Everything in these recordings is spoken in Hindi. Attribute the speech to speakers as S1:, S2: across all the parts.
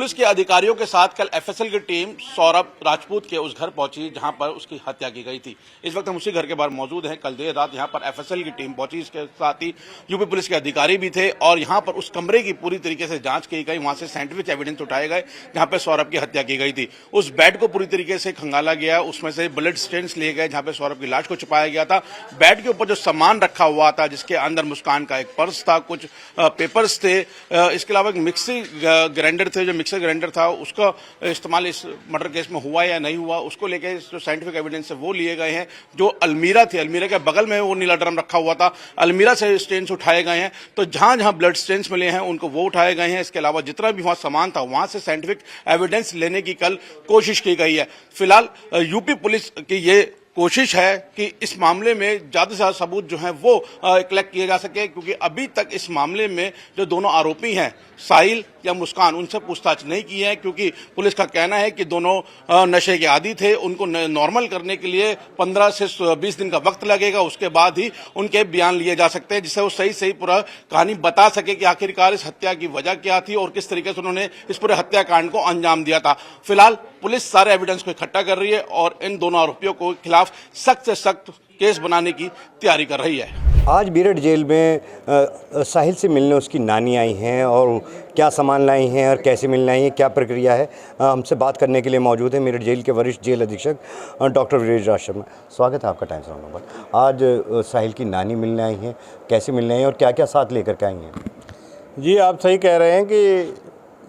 S1: पुलिस के अधिकारियों के साथ कल एफएसएल की टीम सौरभ राजपूत के उस घर पहुंची जहां पर उसकी हत्या की गई थी। इस वक्त हम उसी घर के बाहर मौजूद हैं। कल देर रात यहां पर एफएसएल की टीम पहुंची, इसके साथ ही यूपी पुलिस के अधिकारी भी थे और यहां पर उस कमरे की पूरी तरीके से जांच की गई। वहां से साइंटिफिक एविडेंस उठाए गए जहां पर सौरभ की हत्या की गई थी। उस बेड को पूरी तरीके से खंगाला गया, उसमें से ब्लड स्टेन्स लिए गए जहां पर सौरभ की लाश को छुपाया गया था। बेड के ऊपर जो सामान रखा हुआ था, जिसके अंदर मुस्कान का एक पर्स था, कुछ पेपर्स थे, इसके अलावा एक मिक्सी ग्राइंडर थे, जो मिक्सर ग्राइंडर था उसका इस्तेमाल इस मर्डर केस में हुआ या नहीं हुआ, उसको लेके जो साइंटिफिक एविडेंस है वो लिए गए हैं। जो अलमीरा थी, अलमीरा के बगल में वो नीला ड्रम रखा हुआ था, अलमीरा से स्टेन्स उठाए गए हैं। तो जहां जहां ब्लड स्टेन्स मिले हैं उनको वो उठाए गए हैं। इसके अलावा जितना भी वहां सामान था वहां से साइंटिफिक एविडेंस लेने की कल कोशिश की गई है। फिलहाल यूपी पुलिस की ये कोशिश है कि इस मामले में ज्यादा से ज्यादा सबूत जो हैं वो कलेक्ट किए जा सके, क्योंकि अभी तक इस मामले में जो दोनों आरोपी हैं साहिल या मुस्कान, उनसे पूछताछ नहीं की है, क्योंकि पुलिस का कहना है कि दोनों नशे के आदी थे। उनको नॉर्मल करने के लिए 15 से 20 दिन का वक्त लगेगा, उसके बाद ही उनके बयान लिए जा सकते हैं, जिससे वो सही सही पूरा कहानी बता सके कि आखिरकार इस हत्या की वजह क्या थी और किस तरीके से उन्होंने इस पूरे हत्याकांड को अंजाम दिया था। फिलहाल पुलिस सारे एविडेंस को इकट्ठा कर रही है और इन दोनों आरोपियों को खिलाफ सख्त से सख्त केस बनाने की तैयारी कर रही है।
S2: आज मेरठ जेल में साहिल से मिलने उसकी नानी आई हैं और क्या सामान लाई हैं और कैसे मिलने आई हैं, क्या प्रक्रिया है, हमसे बात करने के लिए मौजूद है मेरठ जेल के वरिष्ठ जेल अधीक्षक डॉक्टर वीरेश राज शर्मा। स्वागत है आपका टाइम्स ऑफ पर। आज साहिल की नानी मिलने आई हैं, कैसे मिलने आई हैं और क्या क्या साथ लेकर के आई हैं?
S3: जी, आप सही कह रहे हैं कि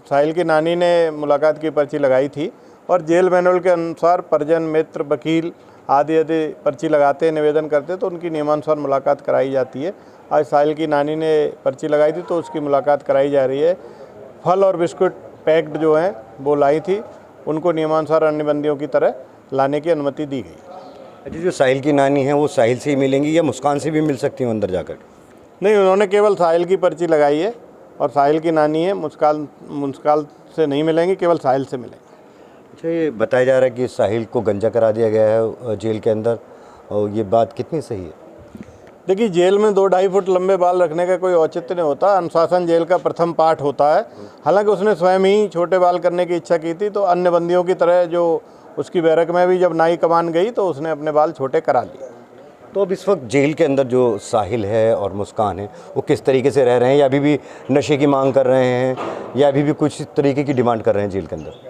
S3: साहिल की नानी ने मुलाकात की पर्ची लगाई थी और जेल मैनुअल के अनुसार परिजन, मित्र, वकील आदि आदि पर्ची लगाते, निवेदन करते तो उनकी नियमानुसार मुलाकात कराई जाती है। आज साहिल की नानी ने पर्ची लगाई थी तो उसकी मुलाकात कराई जा रही है। फल और बिस्कुट पैक्ड जो हैं वो लाई थी, उनको नियमानुसार अन्य बंदियों की तरह लाने की अनुमति दी गई।
S2: अच्छा, जो साहिल की नानी हैं वो साहिल से ही मिलेंगी या मुस्कान से भी मिल सकती हैं अंदर जाकर?
S3: नहीं, उन्होंने केवल साहिल की पर्ची लगाई है और साहिल की नानी है, मुस्कान से नहीं मिलेंगी, केवल साहिल से मिलेंगे।
S2: अच्छा, ये बताया जा रहा है कि साहिल को गंजा करा दिया गया है जेल के अंदर, और ये बात कितनी सही है?
S3: देखिए, जेल में 2-2.5 फुट लंबे बाल रखने का कोई औचित्य नहीं होता। अनुशासन जेल का प्रथम पाठ होता है। हालांकि उसने स्वयं ही छोटे बाल करने की इच्छा की थी, तो अन्य बंदियों की तरह जो उसकी बैरक में भी जब नाई कमान गई तो उसने अपने बाल छोटे करा लिए।
S2: तो अब इस वक्त जेल के अंदर जो साहिल है और मुस्कान है वो किस तरीके से रह रहे हैं, या अभी भी नशे की मांग कर रहे हैं, या अभी भी कुछ तरीके की डिमांड कर रहे हैं जेल के अंदर?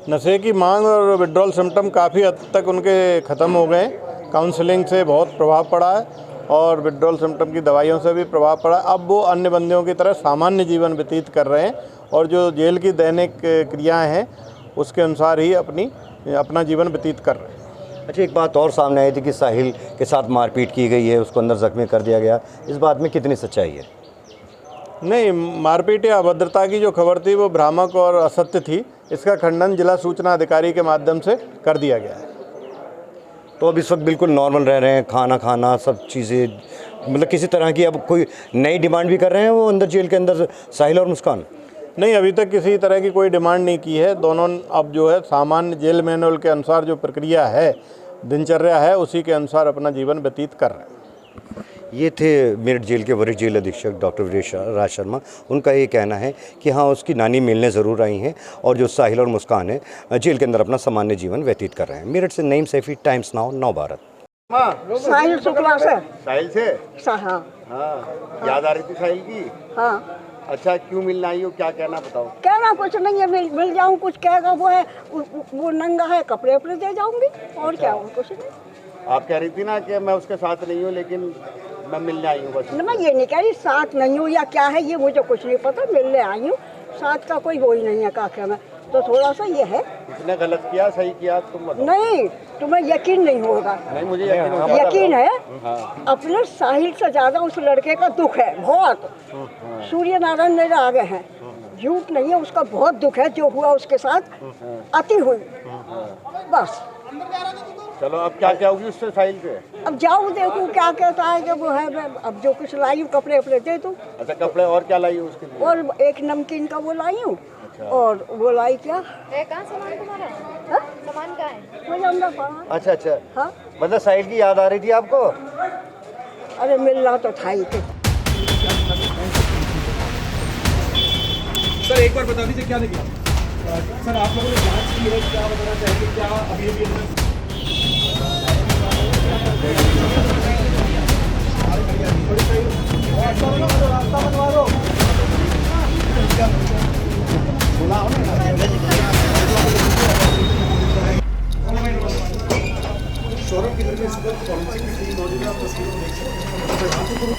S3: नशे की मांग और विड्रॉल सिम्टम काफ़ी हद तक उनके ख़त्म हो गए। काउंसलिंग से बहुत प्रभाव पड़ा है और विड्रॉल सिम्टम की दवाइयों से भी प्रभाव पड़ा है। अब वो अन्य बंदियों की तरह सामान्य जीवन व्यतीत कर रहे हैं और जो जेल की दैनिक क्रियाएं हैं उसके अनुसार ही अपना जीवन व्यतीत कर रहे हैं।
S2: अच्छा, एक बात और सामने आई थी कि साहिल के साथ मारपीट की गई है, उसको अंदर जख्मी कर दिया गया, इस बात में कितनी सच्चाई है?
S3: नहीं, मारपीट या अभद्रता की जो खबर थी वो भ्रामक और असत्य थी। इसका खंडन जिला सूचना अधिकारी के माध्यम से कर दिया गया है।
S2: तो अब इस वक्त बिल्कुल नॉर्मल रह रहे हैं, खाना खाना सब चीज़ें, मतलब किसी तरह की अब कोई नई डिमांड भी कर रहे हैं वो अंदर जेल के अंदर साहिल और मुस्कान?
S3: नहीं, अभी तक किसी तरह की कोई डिमांड नहीं की है। दोनों अब जो है सामान्य जेल मैनुअल के अनुसार जो प्रक्रिया है, दिनचर्या है, उसी के अनुसार अपना जीवन व्यतीत कर रहे हैं।
S2: ये थे मेरठ जेल के वरिष्ठ जेल अधीक्षक डॉक्टर वीरेश राज शर्मा। उनका ये कहना है कि हाँ, उसकी नानी मिलने ज़रूर आई हैं और जो साहिल और मुस्कान है जेल के अंदर अपना सामान्य जीवन व्यतीत कर रहे हैं। मेरठ से नईम सैफी, टाइम्स नाउ, नव भारत।
S4: साहिल शुक्ला से।
S5: साहिल से?
S4: हाँ।
S5: हाँ, याद आ रही थी साहिल की?
S4: हाँ।
S5: अच्छा, क्यों मिलना आई हो, क्या कहना बताओ?
S4: कहना कुछ नहीं है, मिल जाऊँ, कुछ कहेगा वो है, वो नंगा है, कपड़े उपड़े दे जाऊंगी और क्या, कुछ नहीं।
S5: आप कह रही थी ना कि मैं उसके साथ नहीं हूँ, लेकिन मैं मिलने आई हूँ बस।
S4: मैं ये नहीं कह रही साथ नहीं हूँ या क्या है, ये मुझे कुछ नहीं पता, मिलने आई हूँ। साथ का कोई वो ही नहीं है काके में, तो थोड़ा सा ये है।
S5: उसने गलत किया, सही किया, तुम बताओ।
S4: नहीं, तुम्हें यकीन नहीं होगा।
S5: नहीं, मुझे यकीन
S4: है।
S5: हाँ।
S4: अपने साहिल से ज्यादा उस लड़के का दुख है बहुत। सूर्य नारायण मेरे आगे हैं, झूठ नहीं है, उसका बहुत दुख है जो हुआ उसके साथ, अति हुई बस।
S5: चलो, अब क्या क्या होगी उससे, साहिल से?
S4: अब जाऊँ देखूँ क्या कहता है कि वो है। अब जो कुछ लाई हूँ कपड़े उपड़े दे दूँ।
S5: अच्छा, कपड़े और क्या लाई हो उसके लिए?
S4: और एक नमकीन का वो लाई हूँ। अच्छा। और वो लाई क्या
S6: कहाँ सामान तुम्हारा?
S4: हा?
S6: सामान कहाँ है?
S4: वो अंदर पड़ा।
S5: अच्छा अच्छा,
S4: हाँ,
S5: मतलब साहिल की याद आ रही थी आपको?
S4: अरे मिलना तो था ही थे।
S1: सर, एक बार बता दीजिए क्या निकला?
S7: सर आप लोगों ने जांच की है, क्या बताना चाहेंगे, क्या अभी अभी रास्ता बनवा दो। सौरभ की तरफ से फॉरेंसिक की टीम मौजूद है, आप तस्वीरों में देख सकते हैं।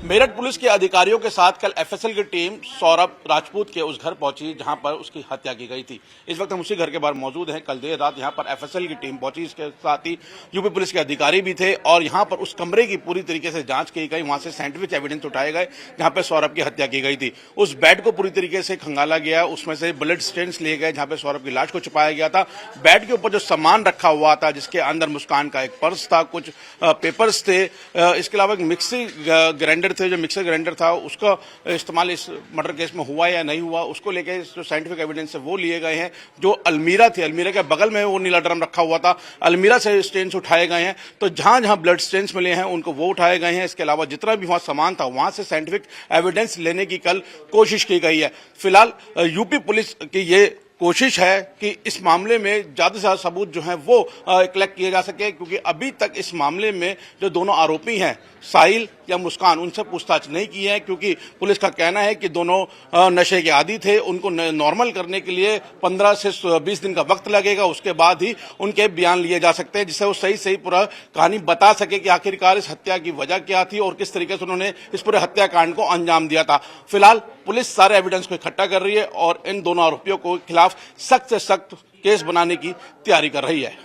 S1: मेरठ पुलिस के अधिकारियों के साथ कल एफएसएल की टीम सौरभ राजपूत के उस घर पहुंची जहां पर उसकी हत्या की गई थी। इस वक्त हम उसी घर के बाहर मौजूद हैं। कल देर रात यहां पर एफएसएल की टीम पहुंची, इसके साथ ही यूपी पुलिस के अधिकारी भी थे और यहां पर उस कमरे की पूरी तरीके से जांच की गई। वहां से साइंटिफिक एविडेंस उठाए गए जहां पर सौरभ की हत्या की गई थी। उस बेड को पूरी तरीके से खंगाला गया, उसमें से ब्लड स्टेन्स लिए गए जहां पर सौरभ की लाश को छुपाया गया था। बेड के ऊपर जो सामान रखा हुआ था, जिसके अंदर मुस्कान का एक पर्स था, कुछ पेपर्स थे, इसके अलावा एक मिक्सी ग्राइंडर थे, जो मिक्सर ग्राइंडर था उसका इस्तेमाल इस मर्डर केस में हुआ या नहीं हुआ, उसको लेके जो साइंटिफिक एविडेंस है वो लिए गए हैं। जो अलमीरा थी, अलमीरा के बगल में वो नीला ड्रम रखा हुआ था, अलमीरा से स्टेन्स उठाए गए हैं। तो जहां जहां ब्लड स्टेन्स मिले हैं उनको वो उठाए गए हैं। इसके अलावा जितना भी वहां सामान था वहां से साइंटिफिक एविडेंस लेने की कल कोशिश की गई है। फिलहाल यूपी पुलिस की ये कोशिश है कि इस मामले में ज्यादा से ज्यादा सबूत जो हैं वो कलेक्ट किए जा सके, क्योंकि अभी तक इस मामले में जो दोनों आरोपी हैं साहिल या मुस्कान, उनसे पूछताछ नहीं की है, क्योंकि पुलिस का कहना है कि दोनों नशे के आदी थे। उनको नॉर्मल करने के लिए 15 से 20 दिन का वक्त लगेगा, उसके बाद ही उनके बयान लिए जा सकते हैं, जिससे वो सही सही पूरा कहानी बता सके कि आखिरकार इस हत्या की वजह क्या थी और किस तरीके से उन्होंने इस पूरे हत्याकांड को अंजाम दिया था। फिलहाल पुलिस सारे एविडेंस को इकट्ठा कर रही है और इन दोनों आरोपियों को खिलाफ सख्त से सख्त केस बनाने की तैयारी कर रही है।